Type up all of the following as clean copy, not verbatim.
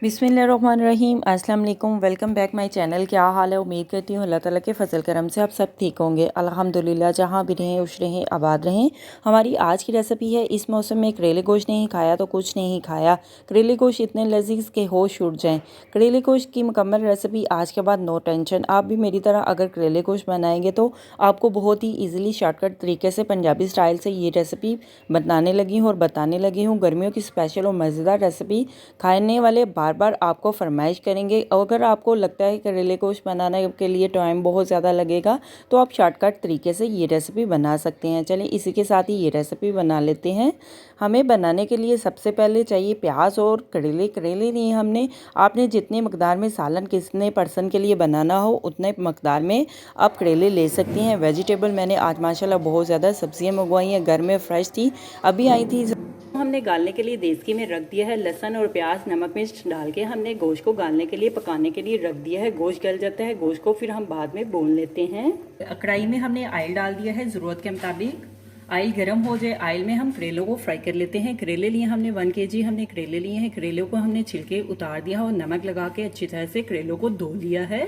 बिस्मिल्लाहिर्रहमानिर्रहीम। अस्सलाम वालेकुम। Welcome back my channel. क्या हाल है? उम्मीद करती हूँ अल्लाह ताला के फजल करम से आप सब ठीक होंगे। अल्हम्दुलिल्लाह, जहाँ भी रहें खुश रहें आबाद रहें। हमारी आज की रेसिपी है, इस मौसम में करेले गोश्त नहीं खाया तो कुछ नहीं खाया। करेले गोश्त इतने लजीज के होश उड़ जाएं। करेले गोश्त की मुकम्मल रेसिपी आज के बाद नो टेंशन। आप भी मेरी तरह अगर करेले गोश्त बनाएंगे तो आपको बहुत ही ईजिली शॉर्टकट तरीके से पंजाबी स्टाइल से ये रेसिपी बनाने लगी हूँ और बताने लगी हूँ। गर्मियों की स्पेशल और मज़ेदार रेसिपी खाने वाले बार बार आपको फरमाइश करेंगे। अगर आपको लगता है करेले गोश्त बनाने के लिए टाइम बहुत ज़्यादा लगेगा तो आप शॉर्टकट तरीके से ये रेसिपी बना सकते हैं। चलिए इसी के साथ ही ये रेसिपी बना लेते हैं। हमें बनाने के लिए सबसे पहले चाहिए प्याज और करेले। करेले लिए हमने, आपने जितने मकदार में सालन कितने पर्सन के लिए बनाना हो उतने मकदार में आप करेले ले सकती हैं। वेजिटेबल मैंने आज माशाल्लाह बहुत ज़्यादा सब्जियां मंगवाई हैं, घर में फ्रेश थी, अभी आई थी। हमने गालने के लिए देसी में रख दिया है। लहसुन और प्याज नमक मिर्च डाल के हमने गोश्त को गालने के लिए पकाने के लिए रख दिया है। गोश्त गल जाता है, गोश्त को फिर हम बाद में भून लेते हैं। कढ़ाई में हमने ऑयल डाल दिया है ज़रूरत के मुताबिक। ऑयल गर्म हो जाए, ऑयल में हम करेलों को फ्राई कर लेते हैं। करेले लिए हमने 1 kg हमने करेले लिए हैं। करेलों को हमने छिलके उतार दिया और नमक लगा के अच्छी तरह से करेलों को धो लिया है।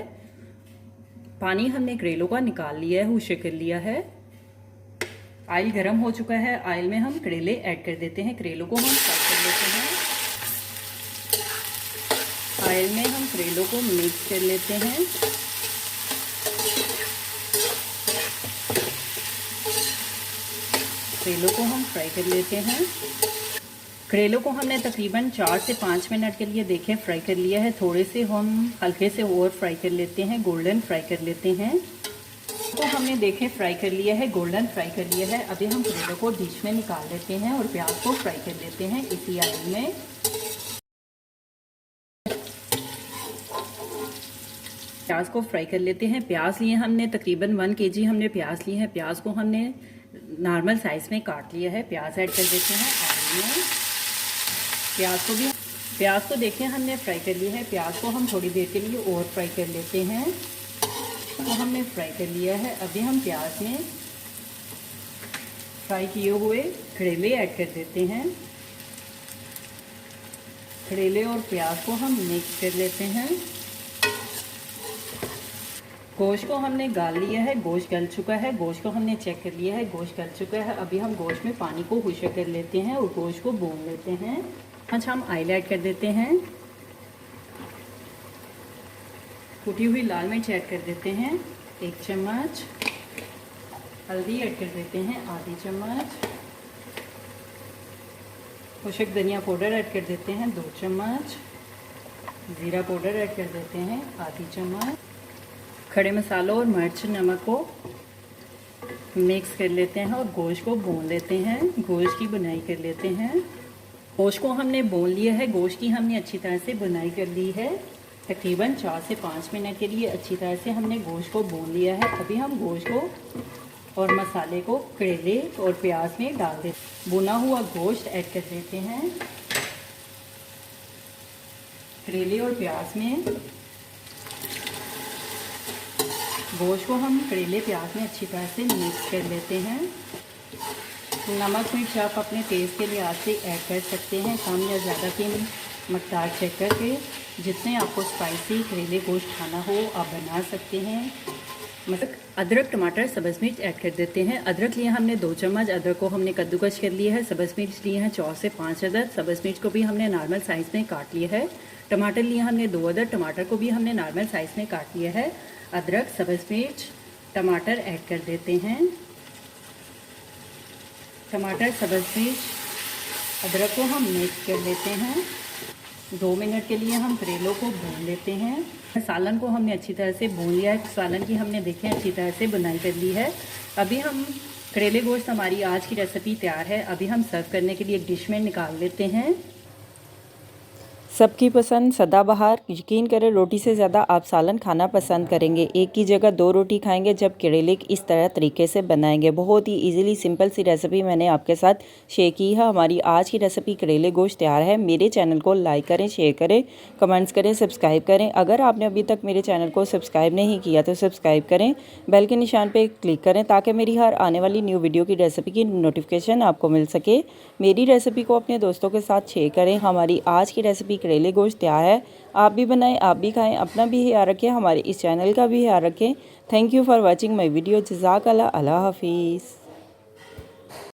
पानी हमने करेलों का निकाल लिया है, हुशे कर लिया है। ऑयल गर्म हो चुका है, ऑयल में हम करेले ऐड कर देते हैं। करेलों को हम फ्राई कर लेते हैं। ऑयल में हम करेलों को मिक्स कर लेते हैं। करेलों को हम फ्राई कर लेते हैं। करेलों को हमने तकरीबन 4 से 5 मिनट के लिए देखें फ्राई कर लिया है। थोड़े से हम हल्के से और फ्राई कर लेते हैं, गोल्डन फ्राई कर लेते हैं। तो हमने देखें फ्राई कर लिया है, गोल्डन फ्राई कर लिया है। अभी हम करेलों को डिश में निकाल लेते हैं और प्याज को फ्राई कर लेते हैं इसी ऑयल में। प्याज को फ्राई कर लेते हैं। प्याज लिए हमने तकरीबन 1 kg हमने प्याज लिए हैं। प्याज को हमने नॉर्मल साइज में काट लिया है। प्याज ऐड कर देते हैं ऑयल में। प्याज को देखें हमने फ्राई कर लिया है। प्याज को हम थोड़ी देर के लिए और फ्राई कर लेते हैं। तो हमने फ्राई कर लिया है। अभी हम प्याज में फ्राई किए हुए करेले ऐड कर देते हैं। करेले और प्याज को हम मिक्स कर लेते हैं। गोश्त को हमने गाल लिया है, गोश्त गल चुका है। गोश्त को हमने चेक कर लिया है, गोश्त गल चुका है। अभी हम गोश्त में पानी को हुशे कर लेते हैं और गोश्त को भून लेते हैं। अच्छा, हम ऑयल ऐड कर देते हैं। कुटी हुई लाल मिर्च ऐड कर देते हैं 1 चम्मच। हल्दी ऐड कर देते हैं आधी चम्मच। खुशक धनिया पाउडर ऐड कर देते हैं 2 चम्मच। ज़ीरा पाउडर ऐड कर देते हैं आधी चम्मच। खड़े मसालों और मिर्च नमक को मिक्स कर लेते हैं और गोश्त को भून लेते हैं। गोश्त की बुनाई कर लेते हैं। गोश्त को हमने भून लिया है। गोश्त की हमने अच्छी तरह से बुनाई कर ली है। तकरीबन 4 से 5 मिनट के लिए अच्छी तरह से हमने गोश्त को भून लिया है। अभी हम गोश्त को और मसाले को करेले और प्याज में डाल देते। भुना हुआ गोश्त ऐड कर देते हैं करेले और प्याज में। गोश्त को हम करेले प्याज में अच्छी तरह से मिक्स कर लेते हैं। नमक मिर्च आप अपने टेस्ट के लिहाज से ऐड कर सकते हैं, कम या ज़्यादा की मकदार चेक करके। जितने आपको स्पाइसी करेले गोश्त खाना हो आप बना सकते हैं। मतलब अदरक टमाटर सब्ज़ मिर्च ऐड कर देते हैं। अदरक लिए हमने 2 चम्मच। अदरक को हमने कद्दूकश कर लिया है। सब्ज़ मिर्च लिए हैं 4 से 5 अदद। सब्ज़ मिर्च को भी हमने नॉर्मल साइज़ में काट लिया है। टमाटर लिए हमने 2 अदद। टमाटर को भी हमने नॉर्मल साइज़ में काट लिया है। अदरक सब्ज़ मिर्च टमाटर ऐड कर देते हैं। टमाटर सब्ज़ मिर्च अदरक को हम मिक्स कर लेते हैं। 2 मिनट के लिए हम करेलों को भून लेते हैं। सालन को हमने अच्छी तरह से भून लिया है। सालन की हमने देखें अच्छी तरह से बुनाई कर ली है। अभी हम करेले गोश्त, हमारी आज की रेसिपी तैयार है। अभी हम सर्व करने के लिए एक डिश में निकाल लेते हैं। सबकी पसंद सदाबहार। यकीन करें रोटी से ज़्यादा आप सालन खाना पसंद करेंगे। एक की जगह 2 रोटी खाएंगे जब करेले इस तरह तरीके से बनाएंगे। बहुत ही इजीली सिंपल सी रेसिपी मैंने आपके साथ शेयर की है। हमारी आज की रेसिपी करेले गोश्त तैयार है। मेरे चैनल को लाइक करें, शेयर करें, कमेंट्स करें, सब्सक्राइब करें। अगर आपने अभी तक मेरे चैनल को सब्सक्राइब नहीं किया तो सब्सक्राइब करें, बेल के निशान पर क्लिक करें ताकि मेरी हर आने वाली न्यू वीडियो की रेसिपी की नोटिफिकेशन आपको मिल सके। मेरी रेसिपी को अपने दोस्तों के साथ शेयर करें। हमारी आज की रेसिपी करेले गोश्त तैयार है। आप भी बनाएं, आप भी खाएं, अपना भी ख्याल रखें, हमारे इस चैनल का भी ख्याल रखें। Thank you for watching my video. जज़ाकल्लाह। अल्लाह हाफिज़।